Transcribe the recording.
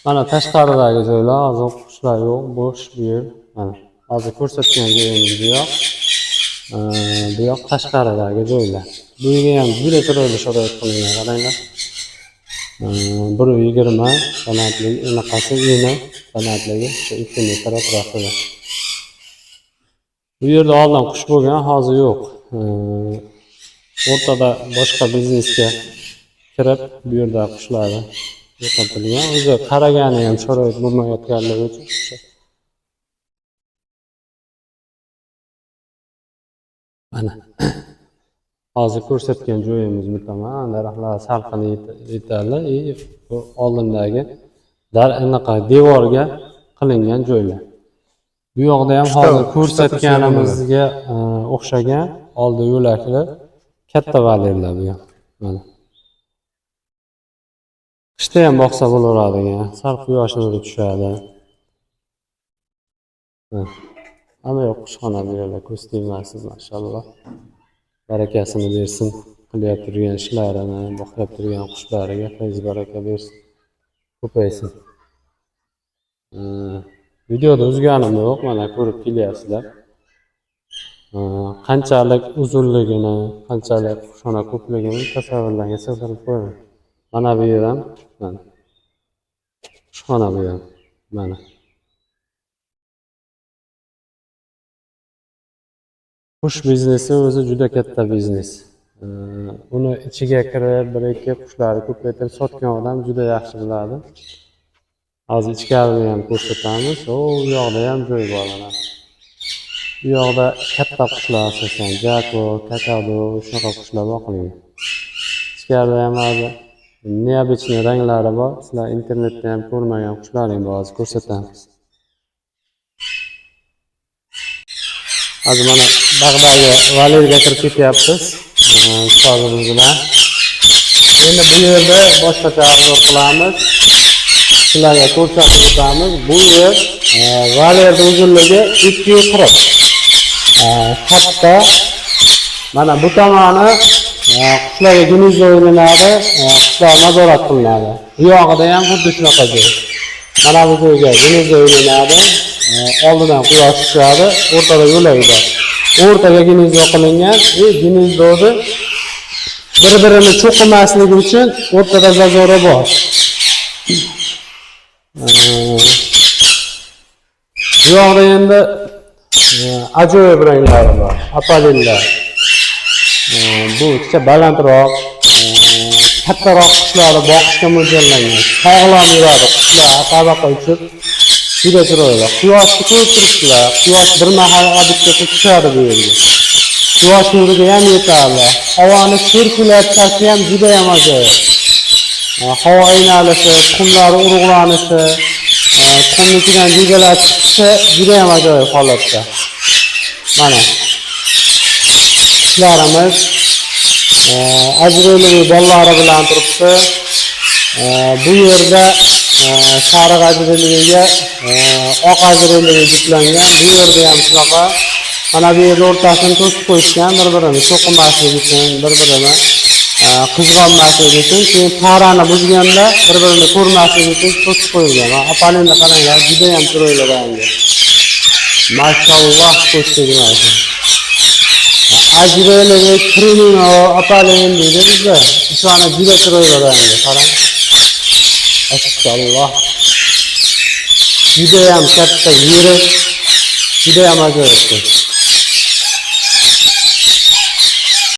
Mana tashqaridagi joylar, hozir qushlar yo'q, bo'sh bu yer. Mana hozir ko'rsatgan joyimiz bu yoq. Bu yoq tashqaridagi joylar. Bu yerga ham juda chiroyli sharoit qilingan, qaranglar. 120 qanotli, unaqasi eni qanotligi 2 metr atrofida. Bu yerda oldin qush bo'lgan, hozir yo'q. O'rtada boshqa biznesga kirib, bu yerda qushlarni yo'qotilgan. O'zi qaragani ham sharoit bo'lmayotganligi uchun. Mana hozir ko'rsatgan joyimiz mutaman, daraxtlar salqin yetarli, bu oldindagi anaqa devorga qilingan joylar. Bu yoqda ham hozir ko'rsatganimizga o'xshagan oldi yo'lakli katta valerlar bu yoq. Mana qishda ham boqsa bo'laveradigan, sal quyosh nuri tushadi. Hamma yoq qushxona bu yerda, ko'z tegmaysiz, mashalloh. Barakasini bersin, qilyap turgan ishlarini, boqib turgan qushlariga fayz baraka bersin, ko'paysin. Videoda uzganim yo'q, mana ko'rib kelyapsizlar. Qanchalik uzunligini, qanchalik qushxona ko'pligini tasavvurlarga sig'dirib qo'yaman. Mana bu yer ham, mana qushxona bu ham, mana. Qush biznesi o'zi juda katta biznes. Uni ichiga kirib, bir-ikki qushlarni ko'paytirib sotgan odam juda yaxshi biladi. Hozir ichkarini ham ko'rsatamiz. Bu yoqda ham joy bor mana. Bu yoqda katta qushlar asosan, jako, kakado, shunaqa qushlar boqilgan. Ichkarida ham hozir neobычный ranglari bor. Sizlar internetda ham ko'rmagan qushlaring bor, hozir ko'rsatamiz. Hozir mana bag'dagi valerga kirib ketyapmiz. Ustozimiz bilan. Endi bu yerda boshqacha obzor qilamiz. Sizlarga ko'rsatib o'tamiz. Bu yer valerning uzunligi 240. Katta. Mana bu tomoni qushlarga gnezdo o'yinlari, qushlar nazorat qilinadi. Bu yog'ida ham xuddi shunaqa joy. Mana bu joyga gnezdo o'yinlari, oldidan quyosh tushadi, o'rtada yo'lak bor. O'rtaga gnezdo qilingan, gnezdoni bir-birini cho'qimasligi uchun o'rtada zazora bor. Bu yoqda endi ajoyib ranglari bor, apalillar. Bu ikkita balandroq, kattaroq qushlarni boqishga mo'ljallangan. Sog'lom yuradi qushlar, tabaqa uchib juda chiroyli. Quyoshni ko'rib turibsizlar. Quyosh bir mahal obidgacha tushadi bu yerga. Quyosh nuriga ham yetadi. Havoni sirkulyatsiyasi ham juda ham ajoyib. Havo aynalishi, tuxumlar urug'lanishi, tuxumning ichidan jigalar chiqishi juda ham ajoyib holatda. Mana qushlarimiz ajrayli bolalari bilan turibdi. Bu yerda sariq ajrayliga oq ajrayliga juplangan. Bu yerda ham shunaqa. Mana bu yerda o'rtasini to'sib qo'yishgan, bir-birini cho'qimaslik uchun, bir-birini qizg'onmaslik uchun, keyin parani buzganda bir-birini ko'rmaslik uchun to'sib qo'yilgan. Apalini qaranglar, juda ham chiroyli rangi. Mashalloh ko'z tegmaydi. Ajrayli Krimino apalin deydi bizda. Shuni juda chiroyli rangi, qarang. Mashalloh. Juda ham katta yirik, juda ham ajoyib.